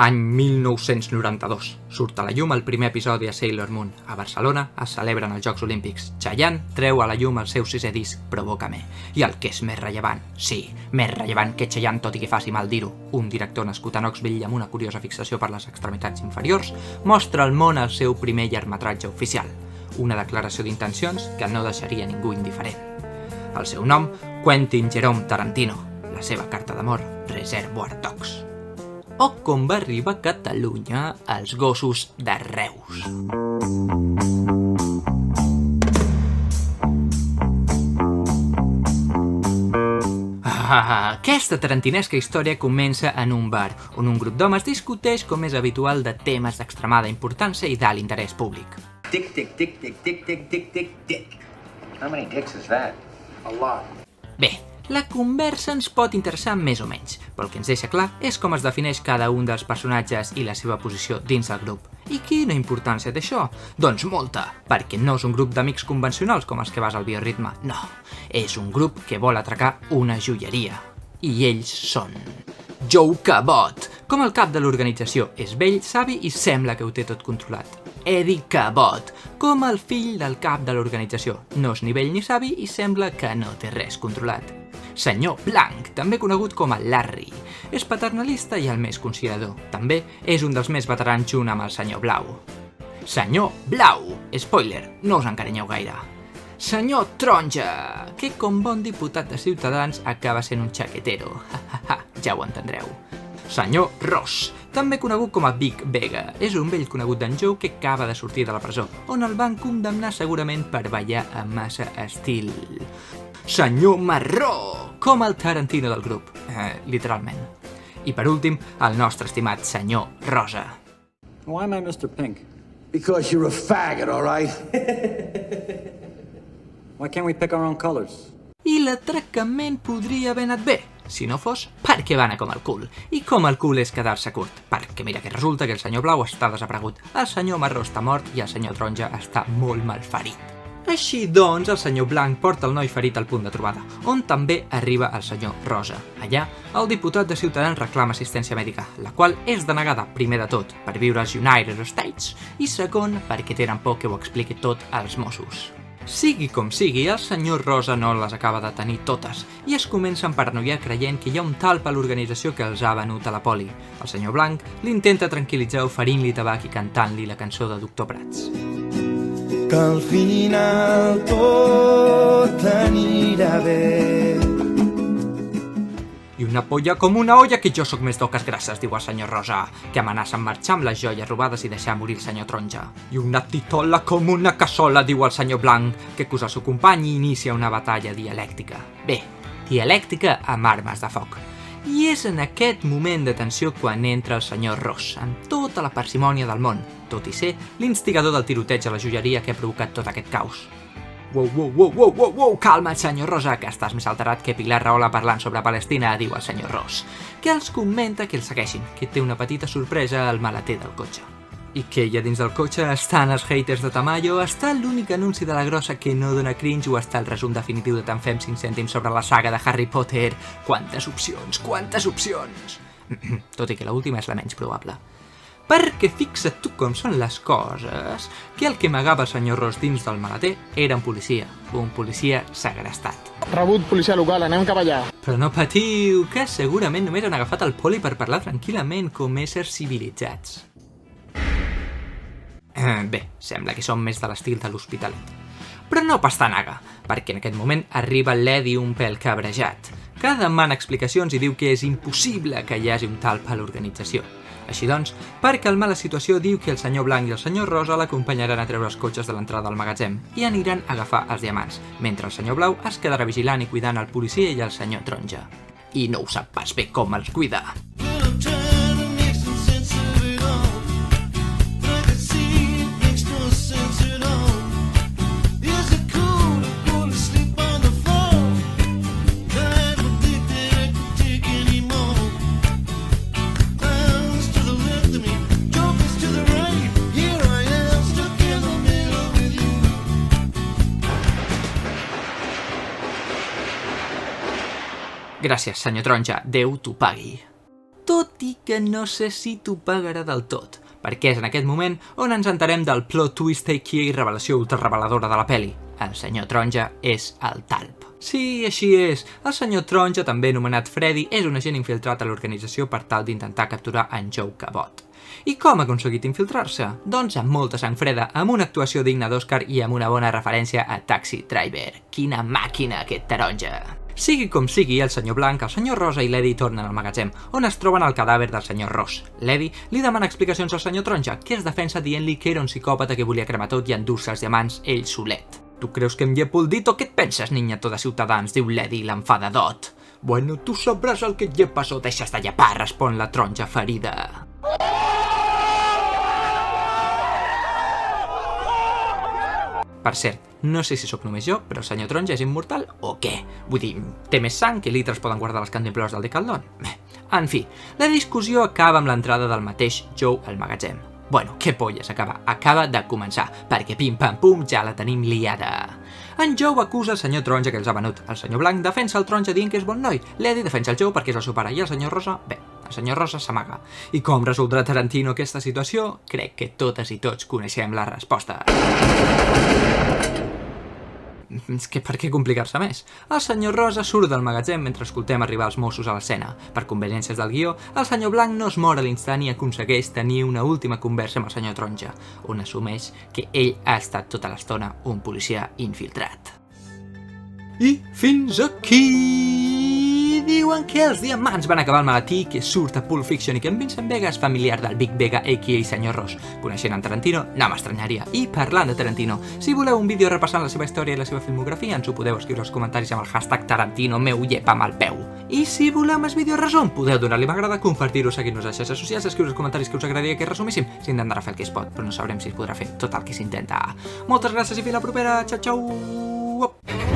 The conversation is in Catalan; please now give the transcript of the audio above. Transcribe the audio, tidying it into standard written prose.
Any 1992. Surt a la llum el primer episodi a Sailor Moon. A Barcelona es celebren els Jocs Olímpics. Chayanne treu a la llum el seu sisè disc, Provócame. I el que és més rellevant, sí, més rellevant que Chayanne, tot i que faci mal dir-ho, un director nascut a Knoxville amb una curiosa fixació per les extremitats inferiors, mostra al món el seu primer llargmetratge oficial. Una declaració d'intencions que no deixaria ningú indiferent. El seu nom, Quentin Jerome Tarantino. La seva carta d'amor, Reservoir Dogs. O com va arribar a Catalunya els gossos de Reus. Aquesta tarantinesca història comença en un bar, on un grup d'homes discuteix, com és habitual, de temes d'extremada importància i d'alt interès públic. Dick, dick, dick, dick, dick, dick, dick, dick, dick. How many dicks is that? A lot. Bé, la conversa ens pot interessar més o menys, però el que ens deixa clar és com es defineix cada un dels personatges i la seva posició dins del grup. I quina importància té això? Doncs molta, perquè no és un grup d'amics convencionals com els que vas al Bioritme, no. És un grup que vol atracar una joieria. I ells són Joe Cabot. Com el cap de l'organització és vell, savi i sembla que ho té tot controlat. Eddie Cabot, com el fill del cap de l'organització. No és ni vell ni savi i sembla que no té res controlat. Senyor Blanc, també conegut com el Larry. És paternalista i el més conciliador. També és un dels més veterans junt amb el senyor Blau. Senyor Blau, spoiler, no us encarinyeu gaire. Senyor Taronja, que com bon diputat de Ciutadans acaba sent un xaquetero. Ja ho entendreu. Senyor Ross, també conegut com a Big Vega, és un vell conegut d'en Joe que acaba de sortir de la presó, on el van condemnar segurament per ballar amb massa estil. Senyor Marró, com el Tarantino del grup, literalment. I per últim, el nostre estimat senyor Rosa. Why am I Mr. Pink? Because you're a faggot, all right? Why can't we pick our own colors? I l'atracament podria haver anat bé, si no fos perquè va anar com el cul. I com el cul és quedar-se curt, perquè mira que resulta que el senyor Blau està desaparegut, el senyor Marró està mort i el senyor Taronja està molt malferit. Així doncs, el senyor Blanc porta el noi ferit al punt de trobada, on també arriba el senyor Rosa. Allà, el diputat de Ciutadans reclama assistència mèdica, la qual és denegada, primer de tot, per viure als United States, i segon, perquè tenen por que ho expliqui tot als Mossos. Sigui com sigui, el senyor Rosa no les acaba de tenir totes i es comença a paranoiar creient que hi ha un talp a l'organització que els ha venut a la poli. El senyor Blanc l'intenta tranquil·litzar oferint-li tabac i cantant-li la cançó de Doctor Prats. Que al final tot anirà bé. I una polla com una olla que jo sóc més d'oques grasses, diu el senyor Rosa, que amenaça amb marxar amb les joies robades i deixar morir el senyor Taronja. I una titola com una cassola, diu el senyor Blanc, que acusa el seu company i inicia una batalla dialèctica. Bé, dialèctica amb armes de foc. I és en aquest moment de tensió quan entra el senyor Ross, amb tota la parsimònia del món, tot i ser l'instigador del tiroteig a la joieria que ha provocat tot aquest caos. Wow, calma't, senyor Rosa, que estàs més alterat que Pilar Rahola parlant sobre Palestina, diu el senyor Ross, que els comenta que el segueixin, que té una petita sorpresa al maleter del cotxe. I que hi ha dins del cotxe estan els haters de Tamayo, està l'únic anunci de la grossa que no dona cringe o està el resum definitiu de Te'n fem 5 cèntims sobre la saga de Harry Potter. Quantes opcions, quantes opcions! Tot i que l'última és la menys probable. Perquè fixa't tu com són les coses, que el que amagava el senyor Ross dins del maleter era un policia segrestat. Rebut, policia local, anem cap allà. Però no patiu, que segurament només han agafat el poli per parlar tranquil·lament com éssers civilitzats. Bé, sembla que som més de l'estil de l'Hospitalet. Però no pastanaga, perquè en aquest moment arriba l'Eddie un pèl cabrejat, que demana explicacions i diu que és impossible que hi hagi un talp a l'organització. Així doncs, per calmar la situació, diu que el senyor Blanc i el senyor Rosa l'acompanyaran a treure els cotxes de l'entrada al magatzem i aniran a agafar els diamants, mentre el senyor Blau es quedarà vigilant i cuidant el policia i el senyor Taronja. I no ho sap pas bé com els cuida. Gràcies, senyor Taronja, Déu t'ho pagui. Tot tot i que no sé si t'ho pagarà del tot, perquè és en aquest moment on ens enterem del plot twist i revelació ultrareveladora de la peli. El senyor Taronja és el talp. Sí, així és. El senyor Taronja, també anomenat Freddy, és un agent infiltrat a l'organització per tal d'intentar capturar en Joe Cabot. I com ha aconseguit infiltrar-se? Doncs amb molta sang freda, amb una actuació digna d'Oscar i amb una bona referència a Taxi Driver. Quina màquina, aquest Taronja! Sigui com sigui, el senyor Blanc, el senyor Rosa i l'Eddie tornen al magatzem, on es troben el cadàver del senyor Ross. L'Eddie li demana explicacions al senyor Taronja, que es defensa dient-li que era un psicòpata que volia cremar tot i endur-se els diamants ell solet. Tu creus que em llepo el dit o què et penses, niñato de Ciutadans? Diu l'Eddie l'enfadadot. Bueno, tu sabràs el que et llepas o deixes de llepar, respon la Taronja ferida. Per cert, no sé si sóc només jo, però el senyor Taronja és immortal o què? Vull dir, té més sang que litres poden guardar les cantimplors del Decathlon. En fi, la discussió acaba amb l'entrada del mateix Joe al magatzem. Bueno, què polles acaba? Acaba de començar, perquè pim-pam-pum ja la tenim liada. En Joe acusa el senyor Taronja que els ha venut. El senyor Blanc defensa el Taronja dient que és bon noi. L'Eddie defensa el Joe perquè és el seu pare. I el senyor Rosa, bé, el senyor Rosa s'amaga. I com resoldrà Tarantino aquesta situació? Crec que totes i tots coneixem la resposta. És que per què complicar-se més? El senyor Rosa surt del magatzem mentre escoltem arribar els Mossos a l'escena. Per conveniències del guió, el senyor Blanc no es mor a l'instant i aconsegueix tenir una última conversa amb el senyor Taronja, on assumeix que ell ha estat tota l'estona un policia infiltrat. I fins aquí! Diuen que els diamants van acabar al maletí que surt a Pulp Fiction i que en Vincent Vega és familiar del Big Vega a.k.a. senyor Ross. Coneixent en Tarantino, no m'estranyaria. I parlant de Tarantino, si voleu un vídeo repassant la seva història i la seva filmografia, ens ho podeu escriure als comentaris amb el hashtag Tarantino meu llepa amb el peu. I si voleu més vídeos resum, podeu donar-li m'agrada, compartir-ho, seguir-nos a les xarxes socials, escriure als comentaris que us agradaria que resumíssim. S'intentarà fer el que es pot, però no sabrem si es podrà fer tot el que s'intenta. Moltes gràcies i fins la propera. Ciao, ciao!